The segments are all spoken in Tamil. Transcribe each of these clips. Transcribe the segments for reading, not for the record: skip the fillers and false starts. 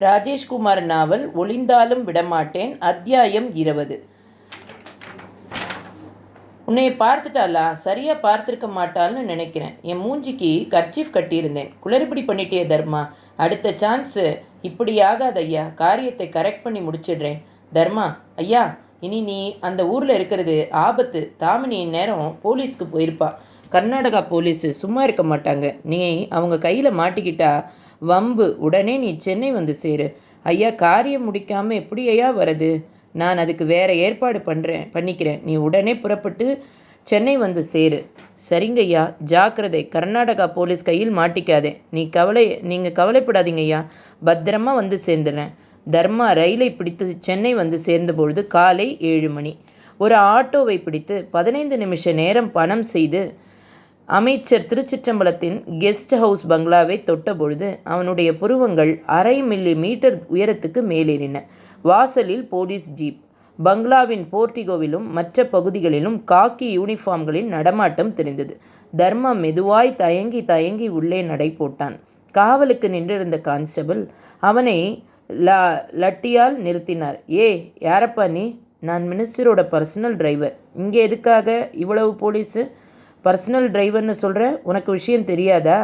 ராஜேஷ்குமார் நாவல் ஒளிந்தாலும் விடமாட்டேன். அத்தியாயம் 20. உன்னைய பார்த்துட்டாளா? சரியா பார்த்துருக்க மாட்டாள்னு நினைக்கிறேன். என் மூஞ்சிக்கு கர்ச்சீஃப் கட்டியிருந்தேன். குளறுபடி பண்ணிட்டே தர்மா. அடுத்த சான்ஸு இப்படி ஆகாது ஐயா. காரியத்தை கரெக்ட் பண்ணி முடிச்சிடுறேன். தர்மா ஐயா, இனி நீ அந்த ஊரில் இருக்கிறது ஆபத்து. தாமினி நேரம் போலீஸ்க்கு போயிருப்பா. கர்நாடகா போலீஸு சும்மா இருக்க மாட்டாங்க. நீ அவங்க கையில் மாட்டிக்கிட்டா வம்பு. உடனே நீ சென்னை வந்து சேரு. ஐயா, காரியம் முடிக்காமல் எப்படி ஐயா வருது? நான் அதுக்கு வேறு ஏற்பாடு பண்ணிக்கிறேன். நீ உடனே புறப்பட்டு சென்னை வந்து சேரு. சரிங்க ஐயா, ஜாக்கிரதை. கர்நாடகா போலீஸ் கையில் மாட்டிக்காதே. நீங்கள் கவலைப்படாதீங்க ஐயா. பத்திரமா வந்து சேர்ந்துடுறேன். தர்மா ரயிலை பிடித்து சென்னை வந்து சேர்ந்தபொழுது காலை 7 மணி. ஒரு ஆட்டோவை பிடித்து 15 நிமிஷ நேரம் பணம் செய்து அமைச்சர் திருச்சிற்றம்பலத்தின் கெஸ்ட் ஹவுஸ் பங்களாவை தொட்டபொழுது அவனுடைய புருவங்கள் 1/2 மில்லிமீட்டர் உயரத்துக்கு மேலேறின. வாசலில் போலீஸ் ஜீப். பங்களாவின் போர்டிகோவிலும் மற்ற பகுதிகளிலும் காக்கி யூனிஃபார்ம்களின் நடமாட்டம் தெரிந்தது. தர்மா மெதுவாய் தயங்கி உள்ளே நடை போட்டான். காவலுக்கு நின்றிருந்த கான்ஸ்டபிள் அவனை லட்டியால் நிறுத்தினார். யாரப்பா நீ? நான் மினிஸ்டரோட பர்சனல் டிரைவர். இங்கே எதுக்காக இவ்வளவு போலீஸு? பர்சனல் டிரைவர்னு சொல்கிற? உனக்கு விஷயம் தெரியாதா?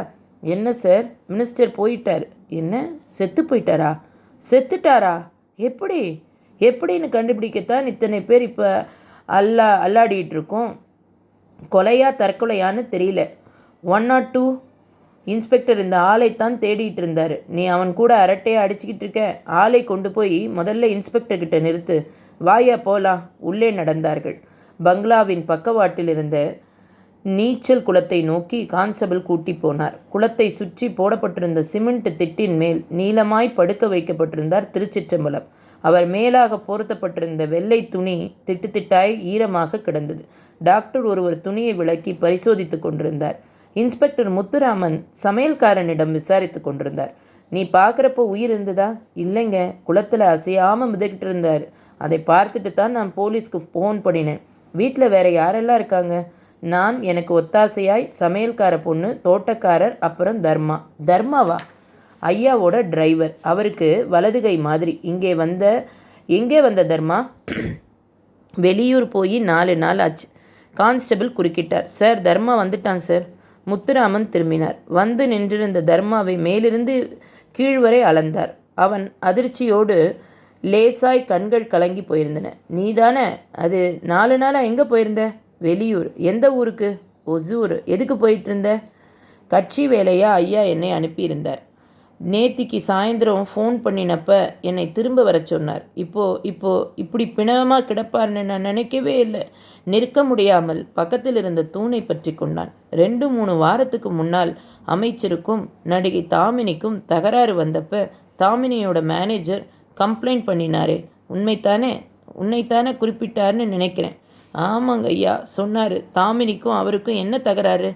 என்ன சார், மினிஸ்டர் போயிட்டார். என்ன, செத்து போயிட்டாரா? செத்துட்டாரா? எப்படின்னு கண்டுபிடிக்கத்தான் இத்தனை பேர் இப்போ அல்லாடிட்டு இருக்கோம். கொலையா தற்கொலையான்னு தெரியல. 102 இன்ஸ்பெக்டர் இந்த ஆளைத்தான் தேடிட்டு இருந்தார். நீ அவன் கூட அரட்டையாக அடிச்சுக்கிட்டு இருக்க. ஆளை கொண்டு போய் முதல்ல இன்ஸ்பெக்டர்கிட்ட நிறுத்து. வாயா போலாம். உள்ளே நடந்தார்கள். பங்களாவின் பக்கவாட்டில் இருந்த நீச்சல் குளத்தை நோக்கி கான்ஸ்டபிள் கூட்டி போனார். குளத்தை சுற்றி போடப்பட்டிருந்த சிமெண்ட் திட்டின் மேல் நீளமாய் படுக்க வைக்கப்பட்டிருந்தார் திருச்சிற்றம்பலம். அவர் மேலாக போர்த்தப்பட்டிருந்த வெள்ளை துணி திட்டாய் ஈரமாக கிடந்தது. டாக்டர் ஒருவர் துணியை விளக்கி பரிசோதித்து கொண்டிருந்தார். இன்ஸ்பெக்டர் முத்துராமன் சமையல்காரனிடம் விசாரித்து கொண்டிருந்தார். நீ பார்க்குறப்போ உயிர் இருந்ததா? இல்லைங்க, குளத்தில் அசையாமல் மிதக்கிட்டு இருந்தார். அதை பார்த்துட்டு தான் நான் போலீஸ்க்கு ஃபோன் பண்ணினேன். வீட்டில் வேறு யாரெல்லாம் இருக்காங்க? நான், எனக்கு ஒத்தாசையாய் சமையல்கார பொண்ணு, தோட்டக்காரர், அப்புறம் தர்மாவா? ஐயாவோட டிரைவர். அவருக்கு வலதுகை மாதிரி. எங்கே வந்த தர்மா? வெளியூர் போய் 4 நாள் ஆச்சு. கான்ஸ்டபிள் குறுக்கிட்டார். சார், தர்மா வந்துட்டான் சார். முத்துராமன் திரும்பினார். வந்து நின்றிருந்த தர்மாவை மேலிருந்து கீழ்வரை அளந்தார். அவன் அதிர்ச்சியோடு லேசாய் கண்கள் கலங்கி போயிருந்தன. நீதானே அது? 4 நாளாக எங்கே போயிருந்த? வெளியூர். எந்த ஊருக்கு? ஒசூர். எதுக்கு போயிட்டு இருந்த? கட்சி வேலையா ஐயா என்னை அனுப்பியிருந்தார். நேத்திக்கு சாயந்தரம் ஃபோன் பண்ணினப்ப என்னை திரும்ப வர சொன்னார். இப்படி பிணமாக கிடப்பார்னு நான் நினைக்கவே இல்லை. நிற்க முடியாமல் பக்கத்தில் இருந்த தூணை பற்றி கொண்டான். 2-3 வாரத்துக்கு முன்னால் அமைச்சருக்கும் நடிகை தாமினிக்கும் தகராறு வந்தப்ப தாமினியோட மேனேஜர் கம்ப்ளைண்ட் பண்ணினாரே, உன்னைத்தானே குறிப்பிட்டார்னு நினைக்கிறேன். ஆமாங்க ஐயா சொன்னார். தாமினிக்கும் அவருக்கும் என்ன தகராறு?